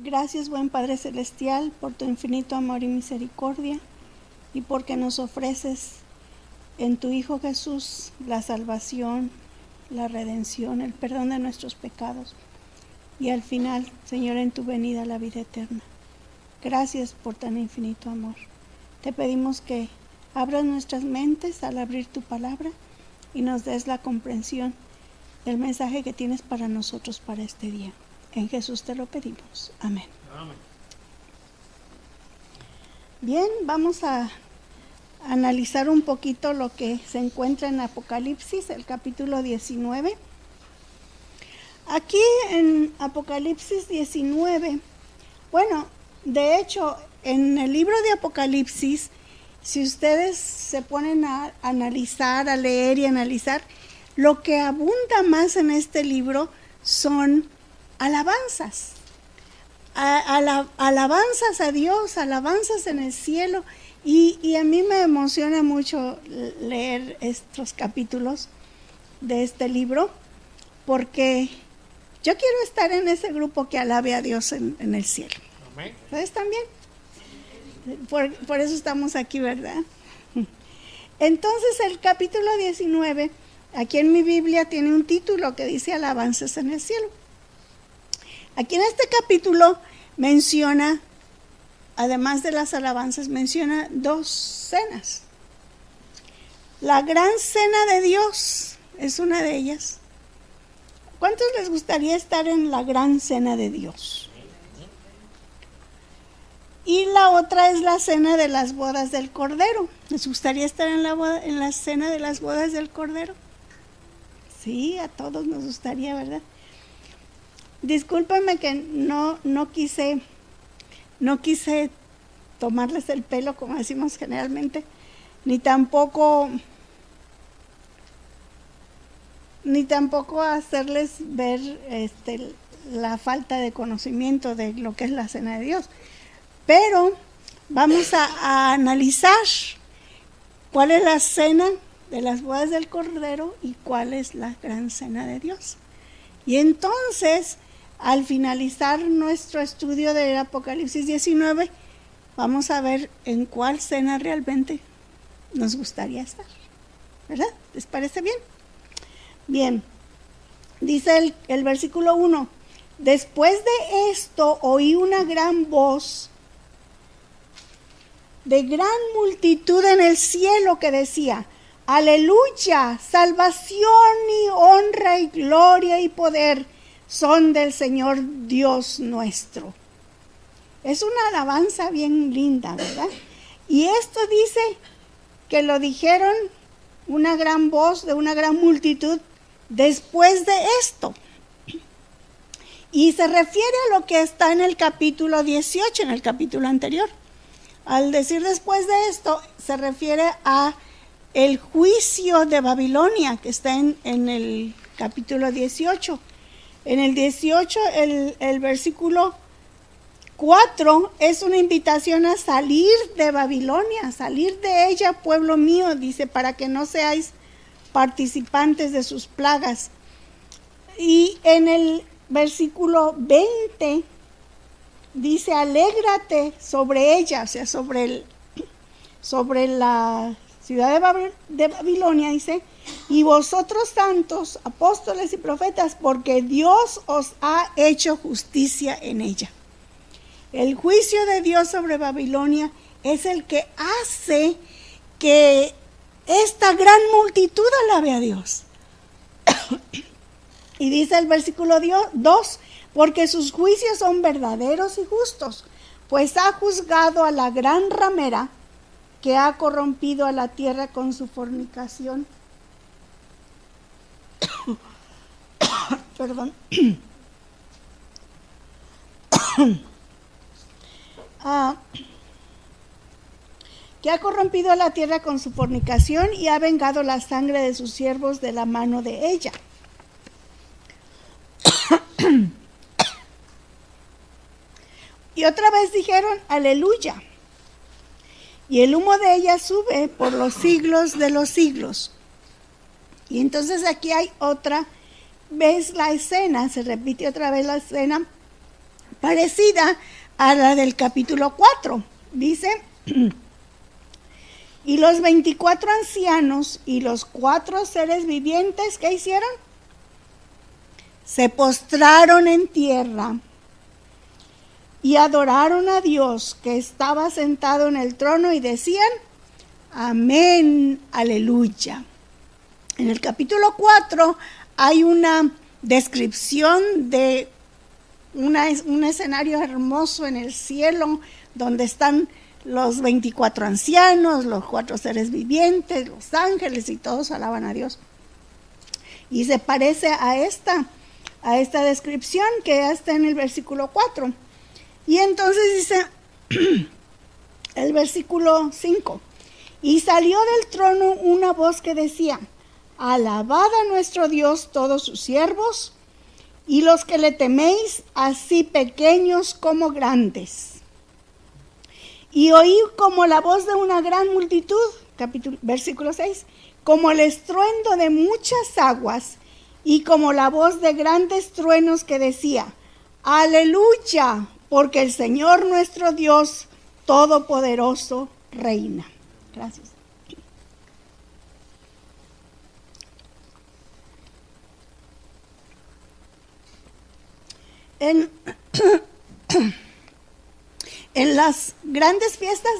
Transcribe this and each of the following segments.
Gracias, buen Padre Celestial, por tu infinito amor y misericordia y porque nos ofreces en tu Hijo Jesús la salvación, la redención, el perdón de nuestros pecados y al final, Señor, en tu venida la vida eterna. Gracias por tan infinito amor. Te pedimos que abras nuestras mentes al abrir tu palabra y nos des la comprensión del mensaje que tienes para nosotros para este día. En Jesús te lo pedimos. Amén. Amén. Bien, vamos a analizar un poquito lo que se encuentra en Apocalipsis, el capítulo 19. Aquí en Apocalipsis 19, bueno, de hecho, en el libro de Apocalipsis, si ustedes se ponen a analizar, a leer y analizar, lo que abunda más en este libro son alabanzas. Alabanzas a Dios, alabanzas en el cielo. Y a mí me emociona mucho leer estos capítulos de este libro, porque yo quiero estar en ese grupo que alabe a Dios en el cielo. Amén. ¿Ustedes también? Por eso estamos aquí, ¿verdad? Entonces el capítulo 19, aquí en mi Biblia tiene un título que dice Alabanzas en el cielo. Aquí en este capítulo menciona, además de las alabanzas, menciona dos cenas. La gran cena de Dios es una de ellas. ¿Cuántos les gustaría estar en la gran cena de Dios? Y la otra es la cena de las bodas del Cordero. ¿Les gustaría estar en la cena de las bodas del Cordero? Sí, a todos nos gustaría, ¿verdad? Discúlpenme que no quise tomarles el pelo como decimos generalmente, ni tampoco hacerles ver la falta de conocimiento de lo que es la cena de Dios. Pero vamos a analizar cuál es la cena de las bodas del Cordero y cuál es la gran cena de Dios. Y entonces, al finalizar nuestro estudio del Apocalipsis 19, vamos a ver en cuál cena realmente nos gustaría estar. ¿Verdad? ¿Les parece bien? Bien. Dice el versículo 1. Después de esto oí una gran voz de gran multitud en el cielo que decía: Aleluya, salvación y honra y gloria y poder son del Señor Dios nuestro. Es una alabanza bien linda, ¿verdad? Y esto dice que lo dijeron una gran voz de una gran multitud después de esto. Y se refiere a lo que está en el capítulo 18, en el capítulo anterior. Al decir después de esto, se refiere a el juicio de Babilonia, que está en el capítulo 18. En el 18, el versículo 4 es una invitación a salir de Babilonia, salir de ella, pueblo mío, dice, para que no seáis participantes de sus plagas. Y en el versículo 20 dice: alégrate sobre ella, o sea, sobre la ciudad de Babilonia, dice, y vosotros santos, apóstoles y profetas, porque Dios os ha hecho justicia en ella. El juicio de Dios sobre Babilonia es el que hace que esta gran multitud alabe a Dios. Y dice el versículo 2, porque sus juicios son verdaderos y justos, pues ha juzgado a la gran ramera que ha corrompido a la tierra con su fornicación. Perdón. Que ha corrompido a la tierra con su fornicación y ha vengado la sangre de sus siervos de la mano de ella. Y otra vez dijeron: aleluya. Y el humo de ella sube por los siglos de los siglos. Y entonces aquí hay otra vez la escena, se repite otra vez la escena parecida a la del capítulo 4. Dice, y los 24 ancianos y los 4 seres vivientes, ¿qué hicieron? Se postraron en tierra y adoraron a Dios que estaba sentado en el trono y decían, amén, aleluya. En el capítulo 4 hay una descripción de un escenario hermoso en el cielo donde están los 24 ancianos, los 4 seres vivientes, los ángeles y todos alaban a Dios. Y se parece a esta descripción que está en el versículo 4. Y entonces dice el versículo 5, y salió del trono una voz que decía, alabad a nuestro Dios todos sus siervos, y los que le teméis, así pequeños como grandes. Y oí como la voz de una gran multitud, versículo 6, como el estruendo de muchas aguas, y como la voz de grandes truenos que decía, aleluya, porque el Señor nuestro Dios Todopoderoso reina. Gracias. En las grandes fiestas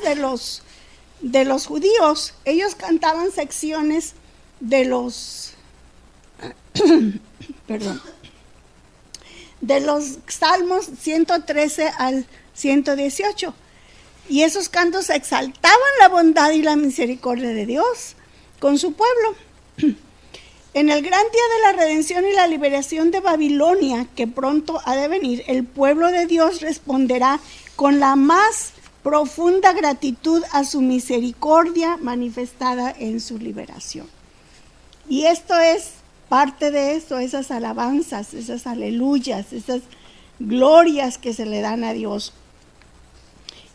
de los judíos, ellos cantaban secciones de los de los Salmos 113 al 118. Y esos cantos exaltaban la bondad y la misericordia de Dios con su pueblo. En el gran día de la redención y la liberación de Babilonia, que pronto ha de venir, el pueblo de Dios responderá con la más profunda gratitud a su misericordia manifestada en su liberación. Y esto es parte de eso, esas alabanzas, esas aleluyas, esas glorias que se le dan a Dios.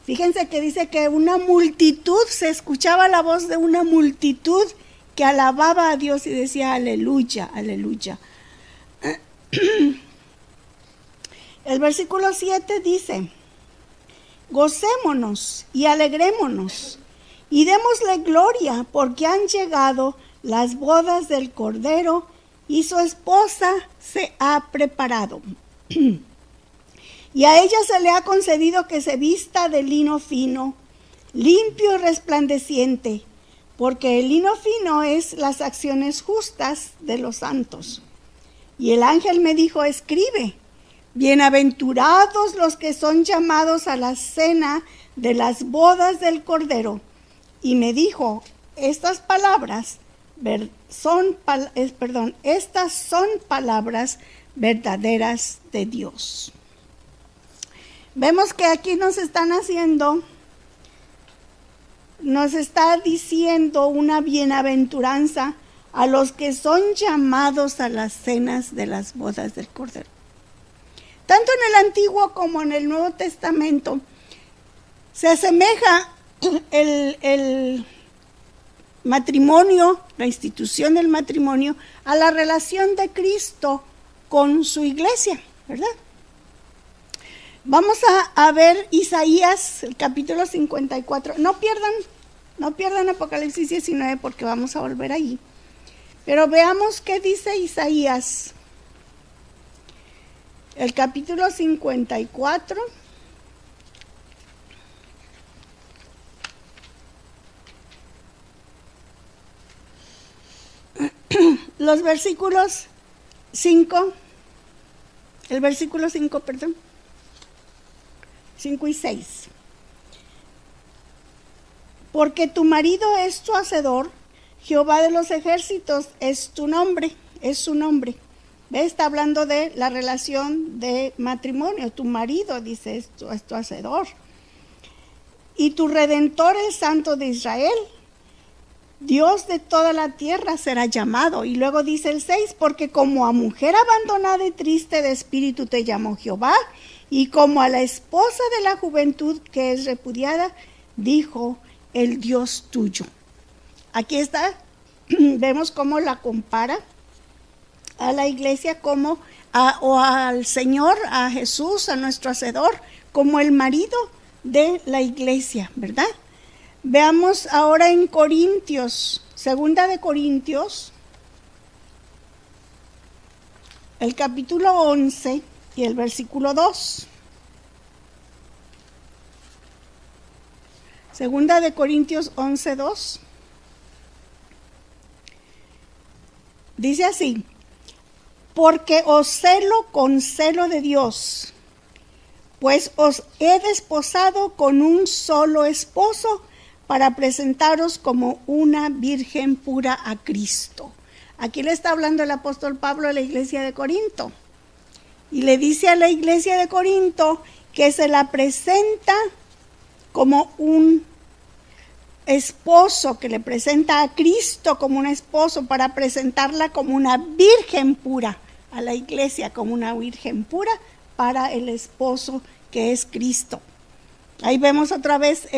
Fíjense que dice que una multitud, se escuchaba la voz de una multitud que alababa a Dios y decía aleluya, aleluya. El versículo 7 dice, gocémonos y alegrémonos y démosle gloria porque han llegado las bodas del Cordero y su esposa se ha preparado. Y a ella se le ha concedido que se vista de lino fino, limpio y resplandeciente, porque el lino fino es las acciones justas de los santos. Y el ángel me dijo, escribe, bienaventurados los que son llamados a la cena de las bodas del Cordero. Y me dijo, estas son palabras verdaderas de Dios. Vemos que aquí nos está diciendo una bienaventuranza a los que son llamados a las cenas de las bodas del Cordero. Tanto en el Antiguo como en el Nuevo Testamento se asemeja el matrimonio, la institución del matrimonio, a la relación de Cristo con su iglesia, ¿verdad? Vamos a ver Isaías, el capítulo 54. No pierdan Apocalipsis 19 porque vamos a volver ahí. Pero veamos qué dice Isaías, el capítulo 54. Los versículos 5, el versículo 5, perdón. 5 y 6. Porque tu marido es tu hacedor, Jehová de los ejércitos es tu nombre, es su nombre. ¿Ve? Está hablando de la relación de matrimonio. Tu marido, dice, es tu hacedor. Y tu redentor, el Santo de Israel, Dios de toda la tierra será llamado. Y luego dice el 6, porque como a mujer abandonada y triste de espíritu te llamó Jehová, y como a la esposa de la juventud que es repudiada, dijo el Dios tuyo. Aquí está, vemos cómo la compara a la iglesia como o al Señor, a Jesús, a nuestro Hacedor, como el marido de la iglesia, ¿verdad? Veamos ahora en Corintios, segunda de Corintios, el capítulo 11 y el versículo 2. Segunda de Corintios 11, 2. Dice así: porque os celo con celo de Dios, pues os he desposado con un solo esposo para presentaros como una virgen pura a Cristo. Aquí le está hablando el apóstol Pablo a la iglesia de Corinto. Y le dice a la iglesia de Corinto que se la presenta como un esposo, que le presenta a Cristo como un esposo para presentarla como una virgen pura a la iglesia, como una virgen pura para el esposo que es Cristo. Ahí vemos otra vez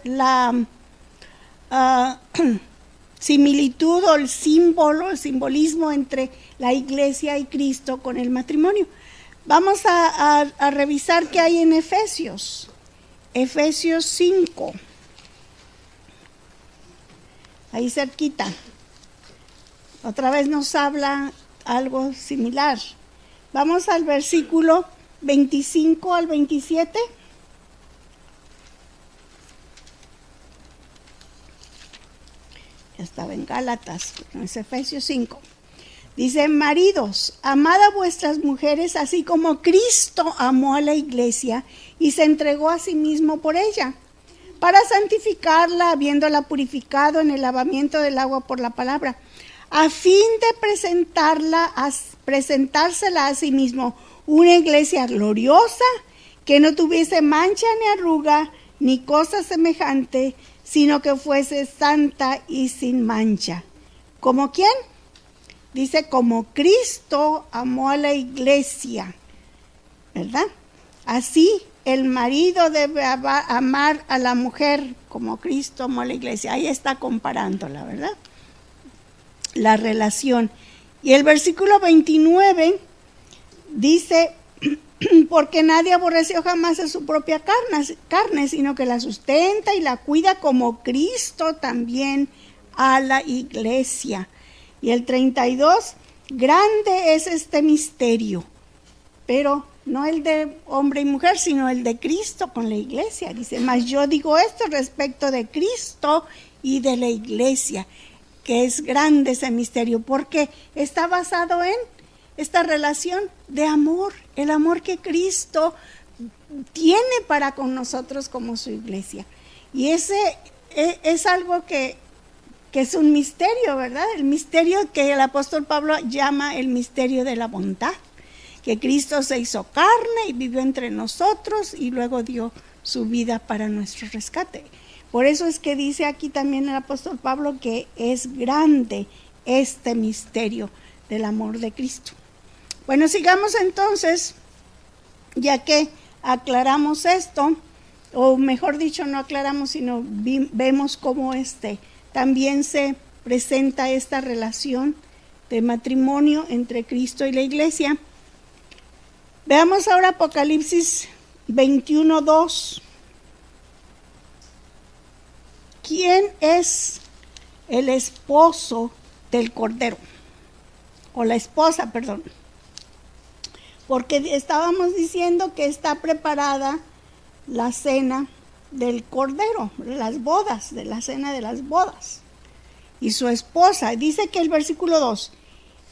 la similitud o el símbolo, el simbolismo entre la iglesia y Cristo con el matrimonio. Vamos a revisar qué hay en Efesios. Efesios 5. Ahí cerquita. Otra vez nos habla algo similar. Vamos al versículo 25 al 27. Ya estaba en Gálatas, no es Efesios 5. Dice: maridos, amad a vuestras mujeres así como Cristo amó a la iglesia y se entregó a sí mismo por ella, para santificarla, habiéndola purificado en el lavamiento del agua por la palabra, a fin de presentársela a sí mismo una iglesia gloriosa, que no tuviese mancha ni arruga, ni cosa semejante, sino que fuese santa y sin mancha. ¿Como quién? Dice, como Cristo amó a la iglesia, ¿verdad? Así el marido debe amar a la mujer como Cristo amó a la iglesia. Ahí está comparándola, ¿verdad? La relación. Y el versículo 29 dice: porque nadie aborreció jamás a su propia carne, sino que la sustenta y la cuida, como Cristo también a la iglesia. Y el 32, grande es este misterio, pero no el de hombre y mujer, sino el de Cristo con la iglesia. Dice: mas yo digo esto respecto de Cristo y de la iglesia, que es grande ese misterio, porque está basado en esta relación de amor, el amor que Cristo tiene para con nosotros como su iglesia. Y ese es algo que es un misterio, ¿verdad? El misterio que el apóstol Pablo llama el misterio de la bondad, que Cristo se hizo carne y vivió entre nosotros y luego dio su vida para nuestro rescate. Por eso es que dice aquí también el apóstol Pablo que es grande este misterio del amor de Cristo. Bueno, sigamos entonces, ya que aclaramos esto, o mejor dicho, no aclaramos, sino vemos cómo también se presenta esta relación de matrimonio entre Cristo y la iglesia. Veamos ahora Apocalipsis 21:2. ¿Quién es el esposo del Cordero? O la esposa, perdón. Porque estábamos diciendo que está preparada la cena del Cordero, las bodas, de la cena de las bodas. Y su esposa, dice que el versículo 2,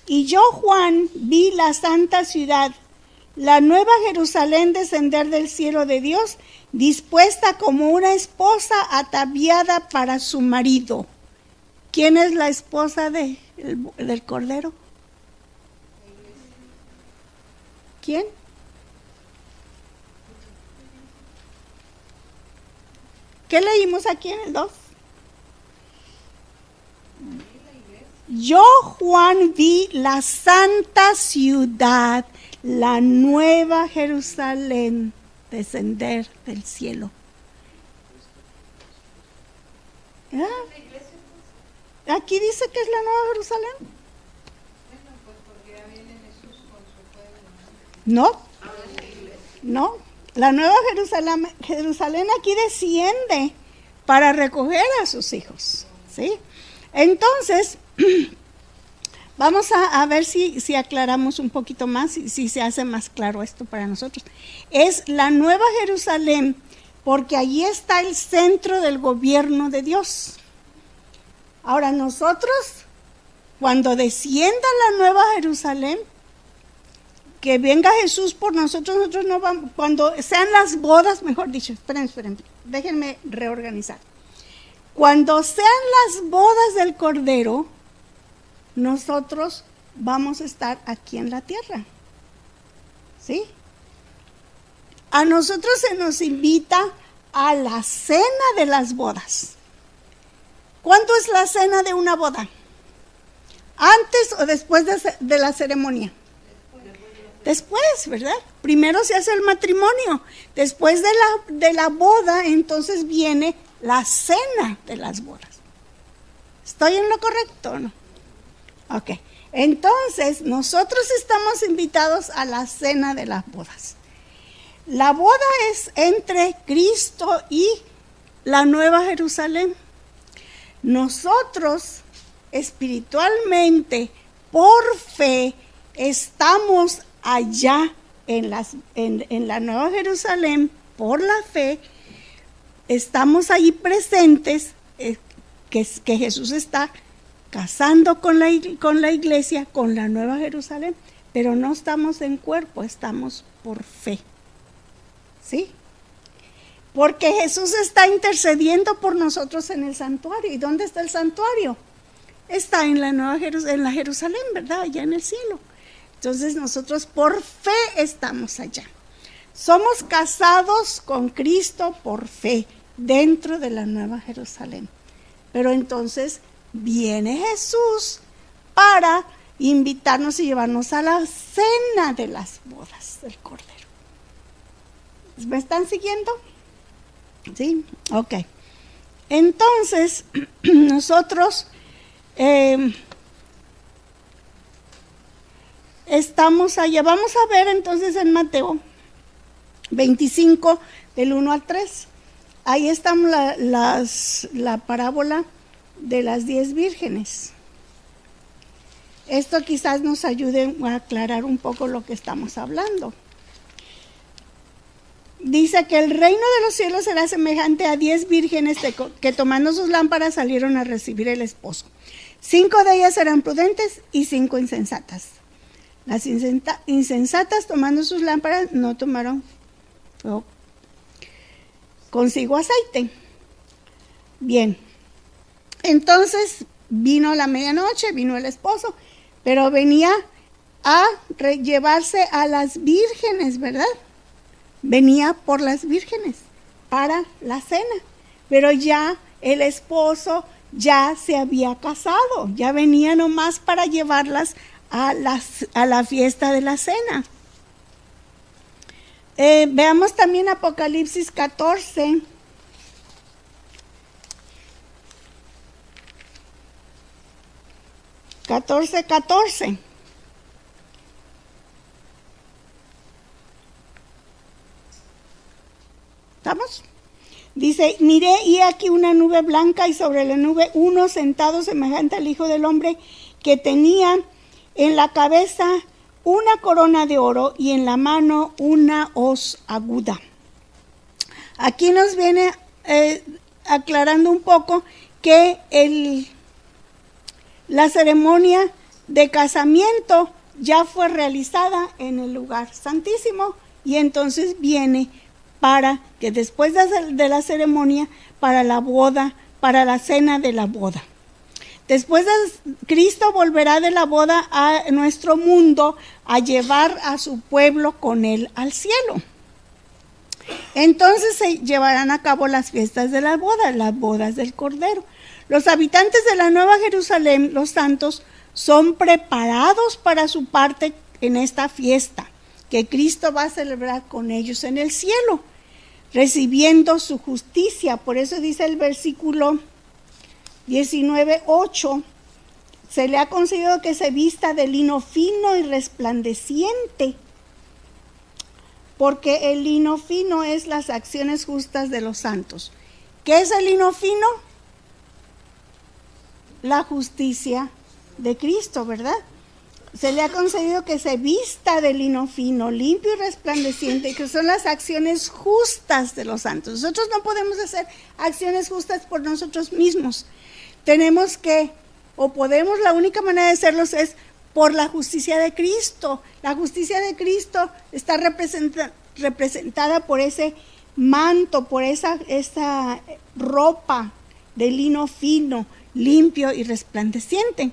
y yo, Juan, vi la santa ciudad, la nueva Jerusalén, descender del cielo de Dios, dispuesta como una esposa ataviada para su marido. ¿Quién es la esposa del Cordero? ¿Quién? ¿Qué leímos aquí en el 2? Yo, Juan, vi la santa ciudad, la nueva Jerusalén, descender del cielo. ¿Ah? Aquí dice que es la nueva Jerusalén. No, no. La nueva Jerusalén aquí desciende para recoger a sus hijos, ¿sí? Entonces, vamos a ver si aclaramos un poquito más, si se hace más claro esto para nosotros. Es la nueva Jerusalén porque allí está el centro del gobierno de Dios. Ahora nosotros, cuando descienda la nueva Jerusalén, que venga Jesús por nosotros, nosotros no vamos, cuando sean las bodas, mejor dicho, esperen, déjenme reorganizar. Cuando sean las bodas del Cordero, nosotros vamos a estar aquí en la tierra, ¿sí? A nosotros se nos invita a la cena de las bodas. ¿Cuándo es la cena de una boda? ¿Antes o después de la ceremonia? Después, ¿verdad? Primero se hace el matrimonio. Después de la boda, entonces viene la cena de las bodas. ¿Estoy en lo correcto o no? Ok. Entonces, nosotros estamos invitados a la cena de las bodas. La boda es entre Cristo y la Nueva Jerusalén. Nosotros, espiritualmente, por fe, estamos allá en la Nueva Jerusalén, por la fe, estamos ahí presentes, que Jesús está casando con la iglesia, con la Nueva Jerusalén, pero no estamos en cuerpo, estamos por fe, ¿sí? Porque Jesús está intercediendo por nosotros en el santuario. ¿Y dónde está el santuario? Está en la Nueva Jerusalén, en la Jerusalén, ¿verdad? Allá en el cielo. Entonces nosotros por fe estamos allá. Somos casados con Cristo por fe dentro de la Nueva Jerusalén. Pero entonces viene Jesús para invitarnos y llevarnos a la cena de las bodas del Cordero. ¿Me están siguiendo? ¿Sí? Ok. Entonces, nosotros estamos allá. Vamos a ver entonces en Mateo 25, del 1 al 3. Ahí está la parábola de las 10 vírgenes. Esto quizás nos ayude a aclarar un poco lo que estamos hablando. Dice que el reino de los cielos será semejante a 10 vírgenes que tomando sus lámparas salieron a recibir el esposo. 5 de ellas eran prudentes y 5 insensatas. Las insensatas, tomando sus lámparas, no tomaron consigo aceite. Bien, entonces vino la medianoche, vino el esposo, pero venía a llevarse a las vírgenes, ¿verdad? Venía por las vírgenes para la cena, pero ya el esposo ya se había casado, ya venía nomás para llevarlas a la fiesta de la cena. Veamos también Apocalipsis 14. ¿Estamos? Dice, miré y aquí una nube blanca y sobre la nube uno sentado semejante al Hijo del Hombre que tenía en la cabeza una corona de oro y en la mano una hoz aguda. Aquí nos viene aclarando un poco que la ceremonia de casamiento ya fue realizada en el lugar santísimo y entonces viene para que después de la ceremonia, para la boda, para la cena de la boda. Después Cristo volverá de la boda a nuestro mundo a llevar a su pueblo con él al cielo. Entonces se llevarán a cabo las fiestas de la boda, las bodas del Cordero. Los habitantes de la Nueva Jerusalén, los santos, son preparados para su parte en esta fiesta que Cristo va a celebrar con ellos en el cielo, recibiendo su justicia. Por eso dice el versículo 19:8, se le ha concedido que se vista de lino fino y resplandeciente, porque el lino fino es las acciones justas de los santos. ¿Qué es el lino fino? La justicia de Cristo, ¿verdad? Se le ha concedido que se vista de lino fino, limpio y resplandeciente, que son las acciones justas de los santos. Nosotros no podemos hacer acciones justas por nosotros mismos. Tenemos que, la única manera de hacerlos es por la justicia de Cristo. La justicia de Cristo está representada por ese manto, por esa ropa de lino fino, limpio y resplandeciente.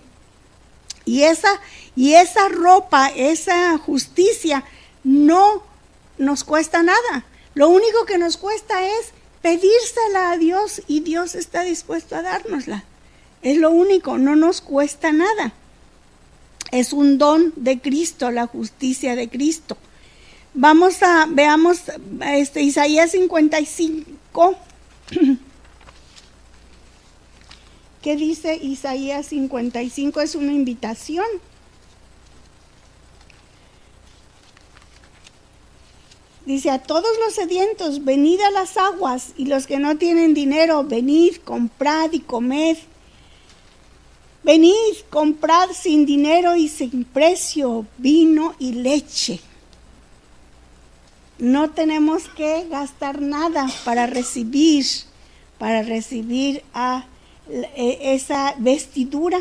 Y esa ropa, esa justicia no nos cuesta nada. Lo único que nos cuesta es pedírsela a Dios y Dios está dispuesto a dárnosla. Es lo único, no nos cuesta nada. Es un don de Cristo, la justicia de Cristo. Veamos Isaías 55. ¿Qué dice Isaías 55? Es una invitación. Dice: a todos los sedientos, venid a las aguas, y los que no tienen dinero, venid, comprad y comed. Venid, comprad sin dinero y sin precio vino y leche. No tenemos que gastar nada para recibir esa vestidura.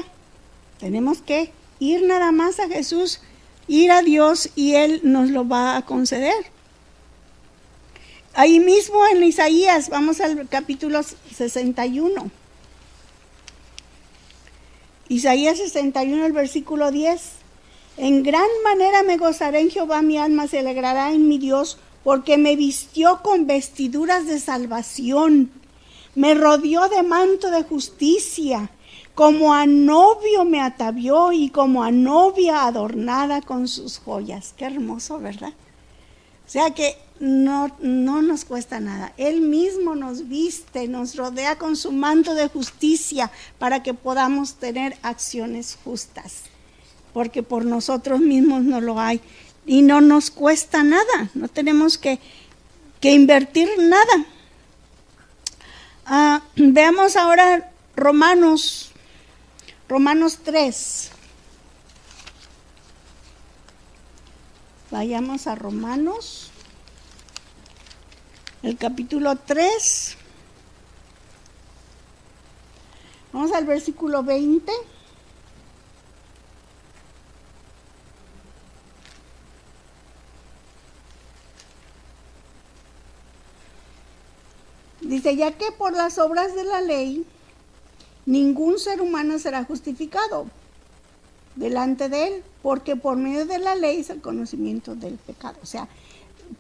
Tenemos que ir nada más a Jesús, ir a Dios y Él nos lo va a conceder. Ahí mismo en Isaías, vamos al capítulo 61. Isaías 61, el versículo 10. En gran manera me gozaré en Jehová, mi alma se alegrará en mi Dios, porque me vistió con vestiduras de salvación, me rodeó de manto de justicia, como a novio me atavió y como a novia adornada con sus joyas. Qué hermoso, ¿verdad? O sea que no nos cuesta nada. Él mismo nos viste, nos rodea con su manto de justicia para que podamos tener acciones justas. Porque por nosotros mismos no lo hay. Y no nos cuesta nada. No tenemos que invertir nada. Veamos ahora Romanos 3. Vayamos a Romanos, el capítulo 3. Vamos al versículo 20. Dice: ya que por las obras de la ley ningún ser humano será justificado delante de él, porque por medio de la ley es el conocimiento del pecado. O sea,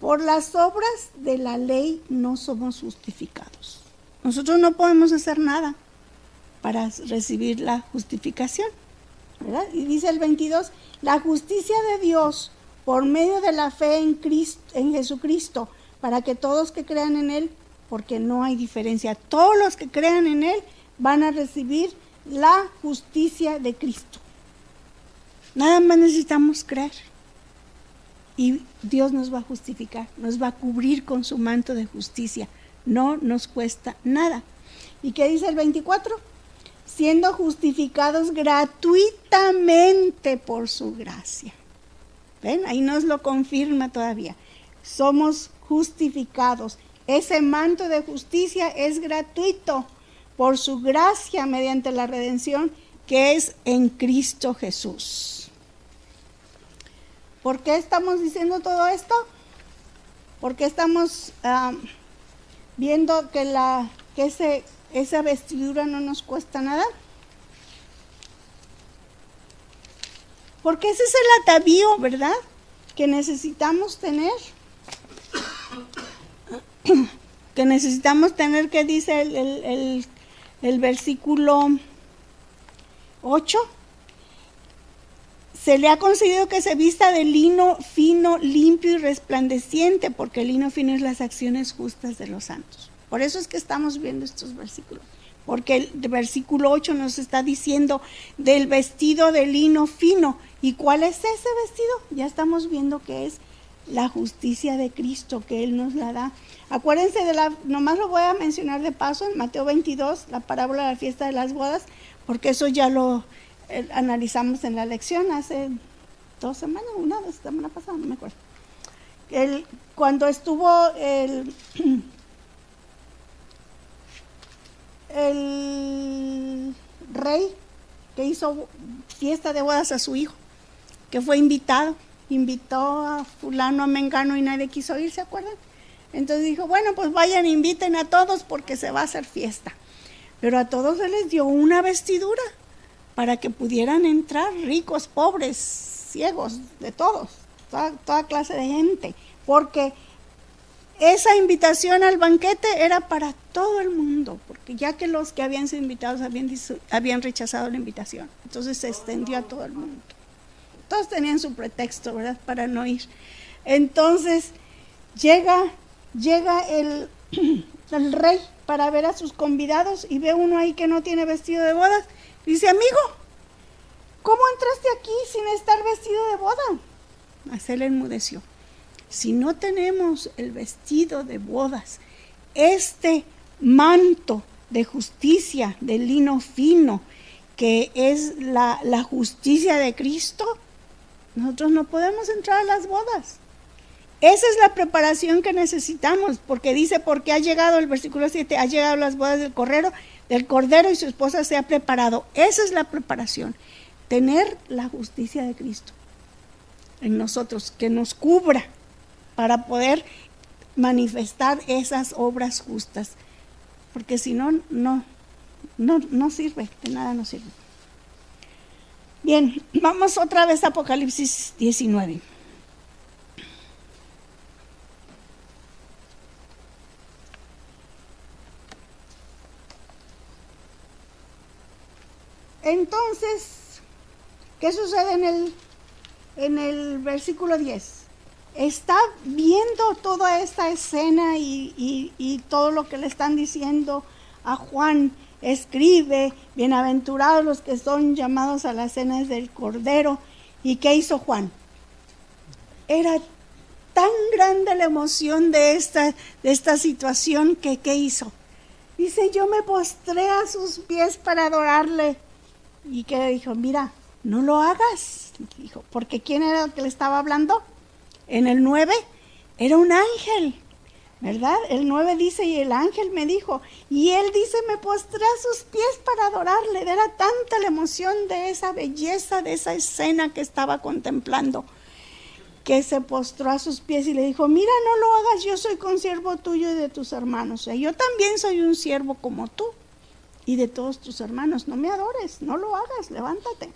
por las obras de la ley no somos justificados. Nosotros no podemos hacer nada para recibir la justificación, ¿verdad? Y dice el 22, la justicia de Dios por medio de la fe en Jesucristo, para que todos que crean en Él, porque no hay diferencia, todos los que crean en Él van a recibir la justicia de Cristo. Nada más necesitamos creer y Dios nos va a justificar, nos va a cubrir con su manto de justicia. No nos cuesta nada. ¿Y qué dice el 24? Siendo justificados gratuitamente por su gracia. ¿Ven? Ahí nos lo confirma todavía. Somos justificados. Ese manto de justicia es gratuito por su gracia mediante la redención que es en Cristo Jesús. ¿Por qué estamos diciendo todo esto? Porque estamos viendo que esa vestidura no nos cuesta nada. Porque ese es el atavío, ¿verdad? Que necesitamos tener. ¿Qué dice el versículo 8? Se le ha concedido que se vista de lino fino, limpio y resplandeciente, porque el lino fino es las acciones justas de los santos. Por eso es que estamos viendo estos versículos, porque el versículo 8 nos está diciendo del vestido de lino fino. ¿Y cuál es ese vestido? Ya estamos viendo que es la justicia de Cristo que Él nos la da. Acuérdense nomás lo voy a mencionar de paso, en Mateo 22, la parábola de la fiesta de las bodas, porque eso ya lo analizamos en la lección hace 2 semanas, una semana pasada, no me acuerdo. Cuando estuvo el rey que hizo fiesta de bodas a su hijo, que fue invitó a fulano, a mengano, y nadie quiso ir, ¿se acuerdan? Entonces dijo, bueno, pues vayan, inviten a todos porque se va a hacer fiesta. Pero a todos se les dio una vestidura para que pudieran entrar, ricos, pobres, ciegos, de todos, toda clase de gente, porque esa invitación al banquete era para todo el mundo, porque ya que los que habían sido invitados habían rechazado la invitación, entonces se extendió a todo el mundo. Todos tenían su pretexto, ¿verdad?, para no ir. Entonces llega el rey para ver a sus convidados y ve uno ahí que no tiene vestido de bodas. Dice, amigo, ¿cómo entraste aquí sin estar vestido de boda? Mas él enmudeció. Si no tenemos el vestido de bodas, este manto de justicia, de lino fino, que es la justicia de Cristo, nosotros no podemos entrar a las bodas. Esa es la preparación que necesitamos, porque dice, porque ha llegado, el versículo 7, ha llegado las bodas del Cordero y su esposa se ha preparado. Esa es la preparación, tener la justicia de Cristo en nosotros, que nos cubra para poder manifestar esas obras justas, porque si no, no sirve, de nada nos sirve. Bien, vamos otra vez a Apocalipsis 19. Entonces, ¿qué sucede en el versículo 10? Está viendo toda esta escena y todo lo que le están diciendo a Juan. Escribe, bienaventurados los que son llamados a las cenas del Cordero. ¿Y qué hizo Juan? Era tan grande la emoción de esta situación que ¿qué hizo? Dice, yo me postré a sus pies para adorarle. ¿Y qué dijo? Mira, no lo hagas. Dijo, porque ¿quién era el que le estaba hablando? En el 9 era un ángel, ¿verdad? El 9 dice, y el ángel me dijo, y él dice, me postré a sus pies para adorarle. Era tanta la emoción de esa belleza, de esa escena que estaba contemplando, que se postró a sus pies y le dijo, mira, no lo hagas, yo soy consiervo tuyo y de tus hermanos. O sea, yo también soy un siervo como tú y de todos tus hermanos. No me adores, no lo hagas, levántate.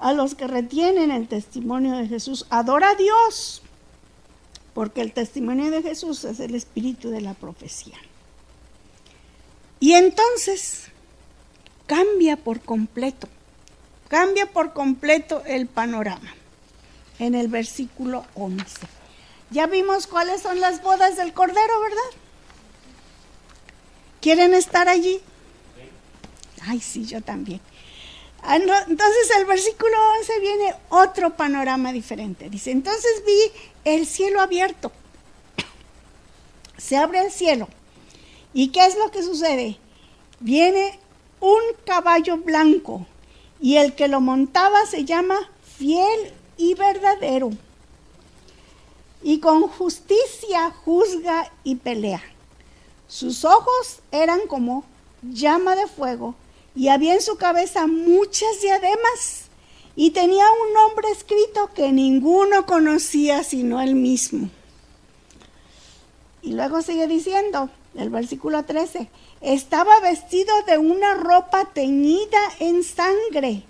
A los que retienen el testimonio de Jesús, adora a Dios, porque el testimonio de Jesús es el espíritu de la profecía. Y entonces cambia por completo el panorama en el versículo 11. Ya vimos cuáles son las bodas del Cordero, ¿verdad? ¿Quieren estar allí? Ay, sí, yo también. Entonces el versículo 11 viene otro panorama diferente. Dice, entonces vi el cielo abierto. Se abre el cielo. ¿Y qué es lo que sucede? Viene un caballo blanco y el que lo montaba se llama Fiel y Verdadero. Y con justicia juzga y pelea. Sus ojos eran como llama de fuego y había en su cabeza muchas diademas y tenía un nombre escrito que ninguno conocía sino él mismo. Y luego sigue diciendo, el versículo 13, estaba vestido de una ropa teñida en sangre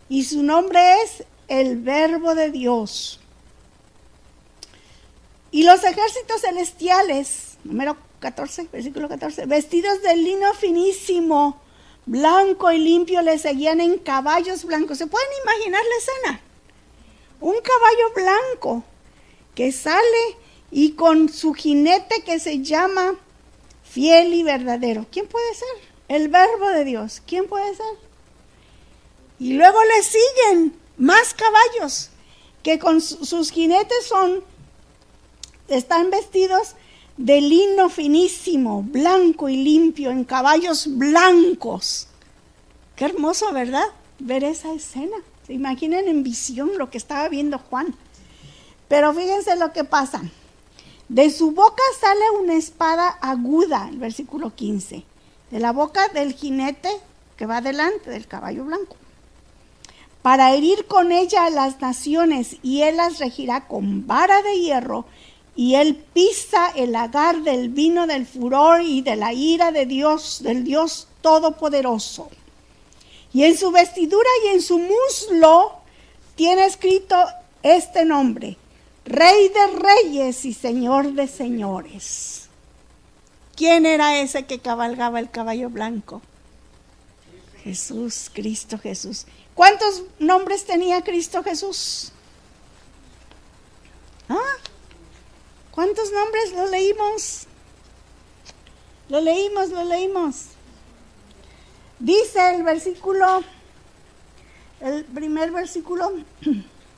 y su nombre es el Verbo de Dios. Y los ejércitos celestiales, número 14, versículo 14, vestidos de lino finísimo, blanco y limpio, le seguían en caballos blancos. ¿Se pueden imaginar la escena? Un caballo blanco que sale y con su jinete que se llama Fiel y Verdadero. ¿Quién puede ser? El Verbo de Dios. ¿Quién puede ser? Y luego le siguen más caballos que con sus jinetes están vestidos de lino finísimo, blanco y limpio, en caballos blancos. Qué hermoso, ¿verdad? Ver esa escena. Se imaginen en visión lo que estaba viendo Juan. Pero fíjense lo que pasa. De su boca sale una espada aguda, el versículo 15, de la boca del jinete que va delante del caballo blanco, para herir con ella a las naciones, y él las regirá con vara de hierro, y él pisa el lagar del vino del furor y de la ira de Dios, del Dios Todopoderoso. Y en su vestidura y en su muslo tiene escrito este nombre: Rey de Reyes y Señor de Señores. ¿Quién era ese que cabalgaba el caballo blanco? Jesús, Cristo Jesús. ¿Cuántos nombres tenía Cristo Jesús? ¿Ah? ¿Cuántos nombres lo leímos? Lo leímos. Dice el primer versículo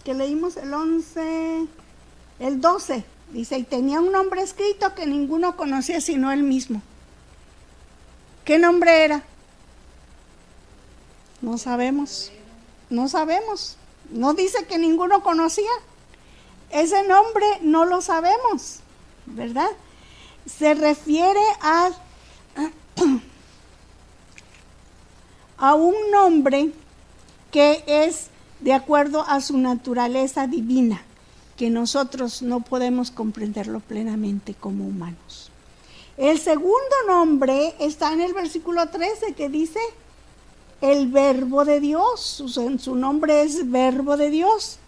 que leímos, el 11, el 12, dice, y tenía un nombre escrito que ninguno conocía sino él mismo. ¿Qué nombre era? No sabemos. No dice que ninguno conocía. Ese nombre no lo sabemos, ¿verdad? Se refiere a un nombre que es de acuerdo a su naturaleza divina, que nosotros no podemos comprenderlo plenamente como humanos. El segundo nombre está en el versículo 13, que dice el Verbo de Dios. Su nombre es Verbo de Dios.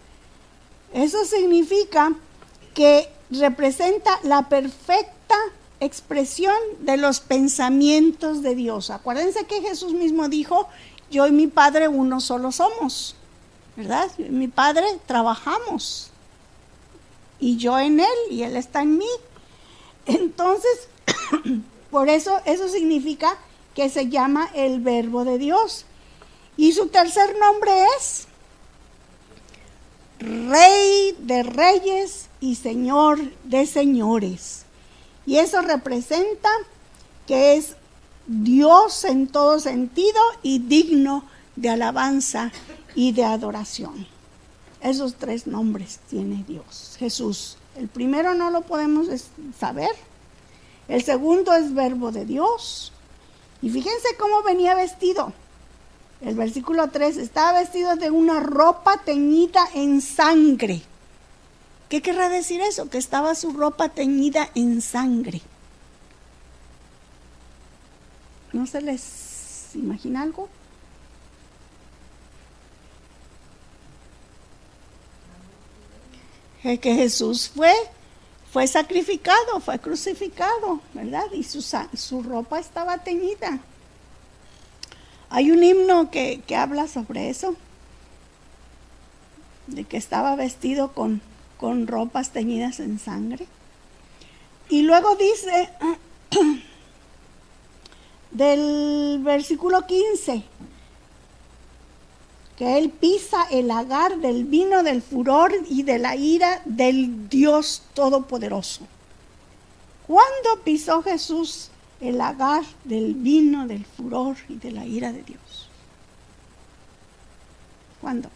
Eso significa que representa la perfecta expresión de los pensamientos de Dios. Acuérdense que Jesús mismo dijo: yo y mi Padre uno solo somos, ¿verdad? Yo y mi Padre trabajamos, y yo en Él y Él está en mí. Entonces, por eso significa que se llama el Verbo de Dios. Y su tercer nombre es Rey de Reyes y Señor de Señores. Y eso representa que es Dios en todo sentido y digno de alabanza y de adoración. Esos tres nombres tiene Dios. Jesús, el primero no lo podemos saber. El segundo es Verbo de Dios. Y fíjense cómo venía vestido. El versículo 3, estaba vestido de una ropa teñida en sangre. ¿Qué querrá decir eso? Que estaba su ropa teñida en sangre. ¿No se les imagina algo? Que Jesús fue sacrificado, fue crucificado, ¿verdad? Y su ropa estaba teñida. Hay un himno que habla sobre eso, de que estaba vestido con ropas teñidas en sangre. Y luego dice del versículo 15, que él pisa el lagar del vino del furor y de la ira del Dios Todopoderoso. ¿Cuándo pisó Jesús el lagar del vino del furor y de la ira de Dios? ¿Cuándo?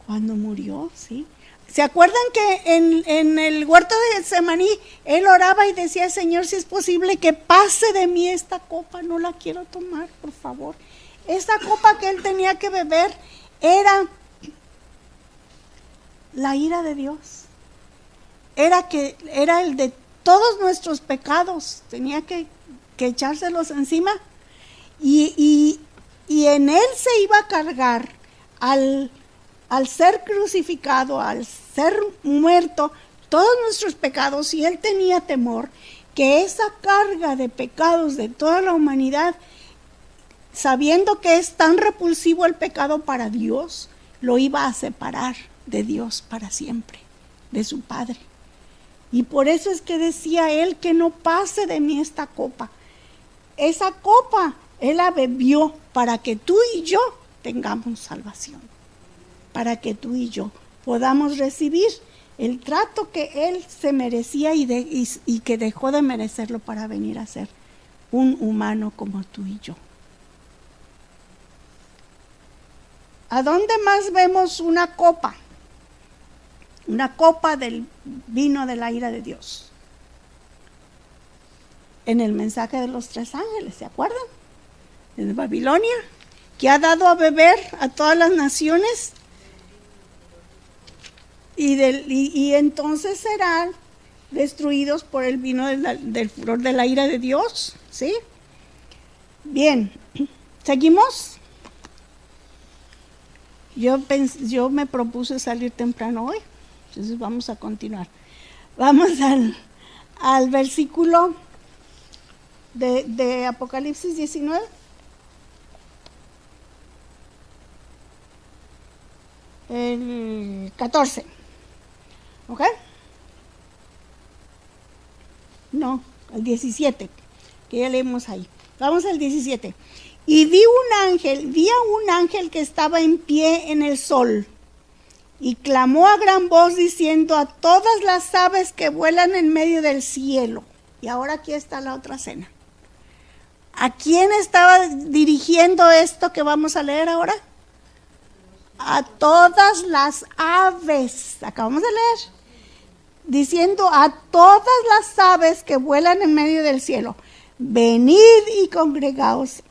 Cuando murió, sí. ¿Se acuerdan que en el huerto de Getsemaní él oraba y decía: Señor, si es posible que pase de mí esta copa, no la quiero tomar, por favor? Esta copa que él tenía que beber era la ira de Dios. Era el de todos nuestros pecados, tenía que echárselos encima, y en él se iba a cargar al ser crucificado, al ser muerto, todos nuestros pecados, y él tenía temor que esa carga de pecados de toda la humanidad, sabiendo que es tan repulsivo el pecado para Dios, lo iba a separar de Dios para siempre, de su Padre. Y por eso es que decía él: que no pase de mí esta copa. Esa copa él la bebió para que tú y yo tengamos salvación, para que tú y yo podamos recibir el trato que Él se merecía y que dejó de merecerlo para venir a ser un humano como tú y yo. ¿A dónde más vemos una copa? Una copa del vino de la ira de Dios. En el mensaje de los 3 ángeles, ¿se acuerdan? En Babilonia, que ha dado a beber a todas las naciones. Y entonces serán destruidos por el vino del furor de la ira de Dios, ¿sí? Bien, ¿seguimos? Yo me propuse salir temprano hoy, entonces vamos a continuar. Vamos al versículo de Apocalipsis 19. El 14. ¿Ok? No, el 17, que ya leemos ahí. Vamos al 17. Y vi a un ángel que estaba en pie en el sol, y clamó a gran voz diciendo a todas las aves que vuelan en medio del cielo. Y ahora aquí está la otra cena. ¿A quién estaba dirigiendo esto que vamos a leer ahora? A todas las aves. Acabamos de leer. Diciendo a todas las aves que vuelan en medio del cielo: venid y congregaos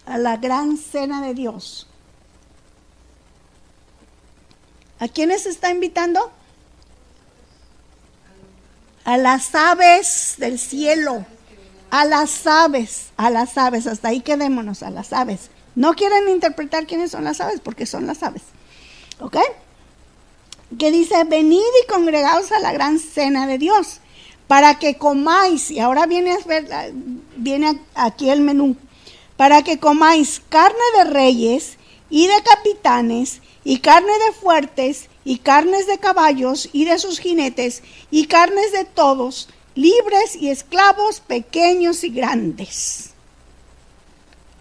a la gran cena de Dios. ¿A quiénes está invitando? A las aves del cielo. A las aves, hasta ahí quedémonos, a las aves. No quieren interpretar quiénes son las aves, porque son las aves. ¿Ok? Que dice: venid y congregaos a la gran cena de Dios, para que comáis, y ahora viene aquí el menú, para que comáis carne de reyes y de capitanes, y carne de fuertes, y carnes de caballos y de sus jinetes, y carnes de todos, libres y esclavos, pequeños y grandes.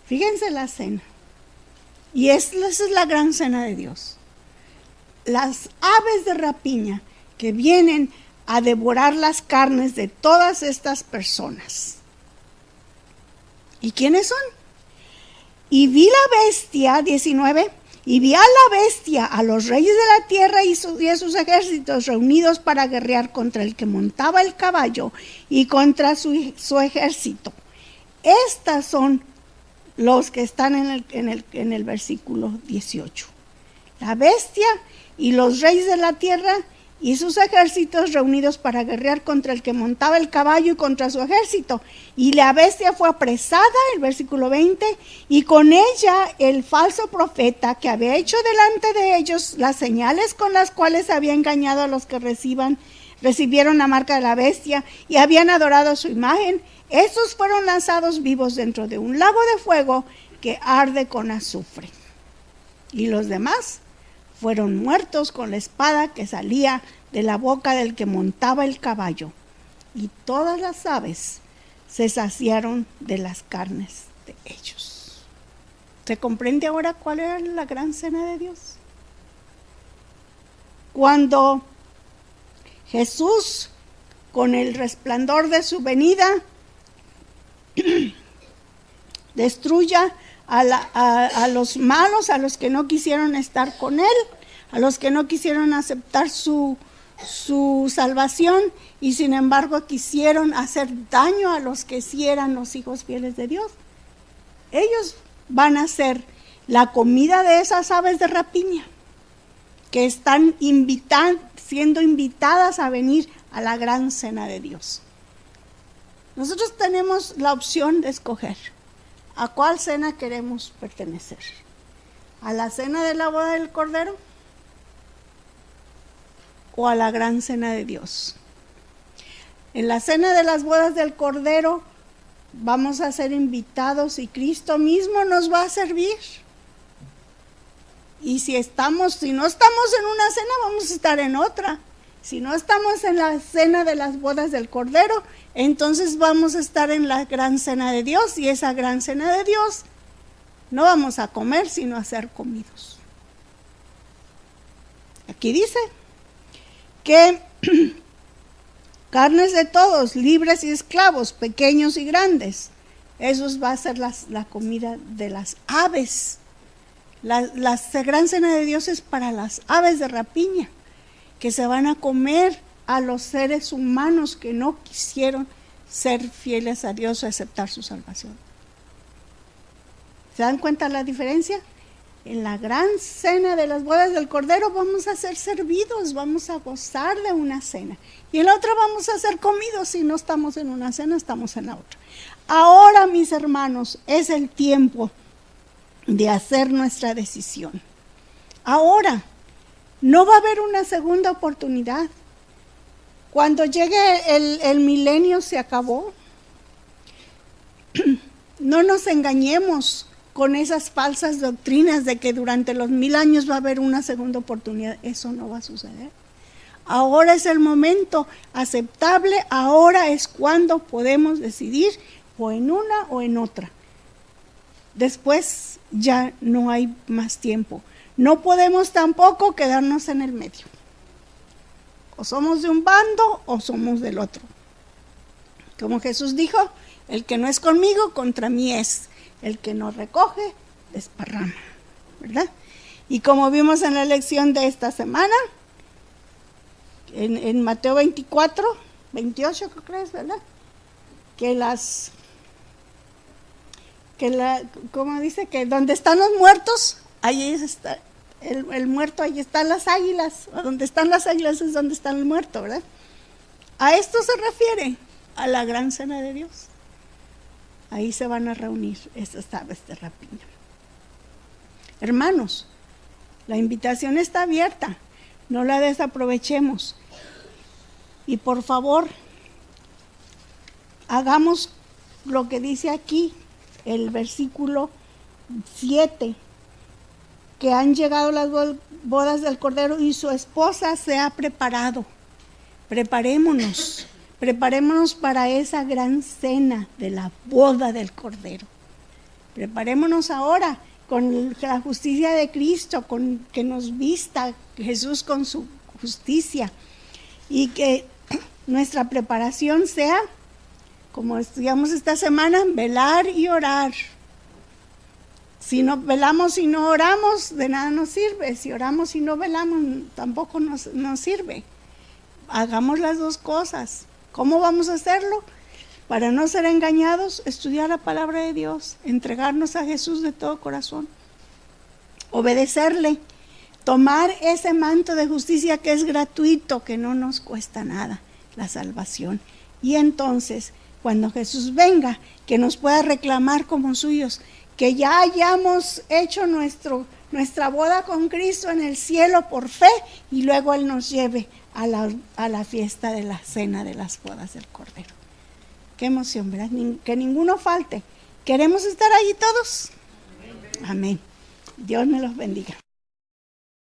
Fíjense la cena. Y esa es la gran cena de Dios. Las aves de rapiña que vienen a devorar las carnes de todas estas personas. ¿Y quiénes son? Y vi la bestia, 19, y vi a la bestia, a los reyes de la tierra y a sus ejércitos reunidos para guerrear contra el que montaba el caballo y contra su ejército. Estas son los que están en el versículo 18. La bestia y los reyes de la tierra y sus ejércitos reunidos para guerrear contra el que montaba el caballo y contra su ejército. Y la bestia fue apresada, el versículo 20, y con ella el falso profeta que había hecho delante de ellos las señales con las cuales había engañado a los que recibieron la marca de la bestia y habían adorado su imagen. Estos fueron lanzados vivos dentro de un lago de fuego que arde con azufre. Y los demás fueron muertos con la espada que salía de la boca del que montaba el caballo. Y todas las aves se saciaron de las carnes de ellos. ¿Se comprende ahora cuál era la gran cena de Dios? Cuando Jesús, con el resplandor de su venida, destruya a los malos, a los que no quisieron estar con Él, a los que no quisieron aceptar su salvación y sin embargo quisieron hacer daño a los que sí eran los hijos fieles de Dios. Ellos van a ser la comida de esas aves de rapiña que están siendo invitadas a venir a la gran cena de Dios. Nosotros tenemos la opción de escoger a cuál cena queremos pertenecer. ¿A la cena de la boda del Cordero o a la gran cena de Dios? En la cena de las bodas del Cordero vamos a ser invitados y Cristo mismo nos va a servir. Y si no estamos en una cena, vamos a estar en otra. Si no estamos en la cena de las bodas del Cordero, entonces vamos a estar en la gran cena de Dios, y esa gran cena de Dios no vamos a comer, sino a ser comidos. Aquí dice que carnes de todos, libres y esclavos, pequeños y grandes. Eso va a ser la comida de las aves. La gran cena de Dios es para las aves de rapiña, que se van a comer a los seres humanos que no quisieron ser fieles a Dios o aceptar su salvación. ¿Se dan cuenta la diferencia? En la gran cena de las bodas del Cordero vamos a ser servidos, vamos a gozar de una cena. Y en la otra vamos a ser comidos. Si no estamos en una cena, estamos en la otra. Ahora, mis hermanos, es el tiempo de hacer nuestra decisión. Ahora, no va a haber una segunda oportunidad. Cuando llegue el milenio se acabó. No nos engañemos con esas falsas doctrinas de que durante los 1000 años va a haber una segunda oportunidad. Eso no va a suceder. Ahora es el momento aceptable, ahora es cuando podemos decidir o en una o en otra. Después ya no hay más tiempo. No podemos tampoco quedarnos en el medio. O somos de un bando o somos del otro. Como Jesús dijo, el que no es conmigo, contra mí es. El que no recoge, desparrama, ¿verdad? Y como vimos en la lección de esta semana, en Mateo 24, 28 creo que es, ¿verdad? ¿Cómo dice? Que donde están los muertos, ahí está el muerto, ahí están las águilas. O donde están las águilas es donde está el muerto, ¿verdad? A esto se refiere, a la gran cena de Dios. Ahí se van a reunir estas aves de rapiña. Hermanos, la invitación está abierta, no la desaprovechemos. Y por favor, hagamos lo que dice aquí, el versículo 7, que han llegado las bodas del Cordero y su esposa se ha preparado. Preparémonos para esa gran cena de la boda del Cordero. Preparémonos ahora con la justicia de Cristo, con que nos vista Jesús con su justicia, y que nuestra preparación sea, como estudiamos esta semana, velar y orar. Si no velamos y no oramos, de nada nos sirve. Si oramos y no velamos, tampoco nos sirve. Hagamos las dos cosas. ¿Cómo vamos a hacerlo? Para no ser engañados, estudiar la palabra de Dios, entregarnos a Jesús de todo corazón, obedecerle, tomar ese manto de justicia que es gratuito, que no nos cuesta nada, la salvación. Y entonces, cuando Jesús venga, que nos pueda reclamar como suyos, que ya hayamos hecho nuestra boda con Cristo en el cielo por fe, y luego Él nos lleve a la fiesta de la cena de las bodas del Cordero. Qué emoción, ¿verdad? Que ninguno falte. ¿Queremos estar allí todos? Amén. Dios me los bendiga.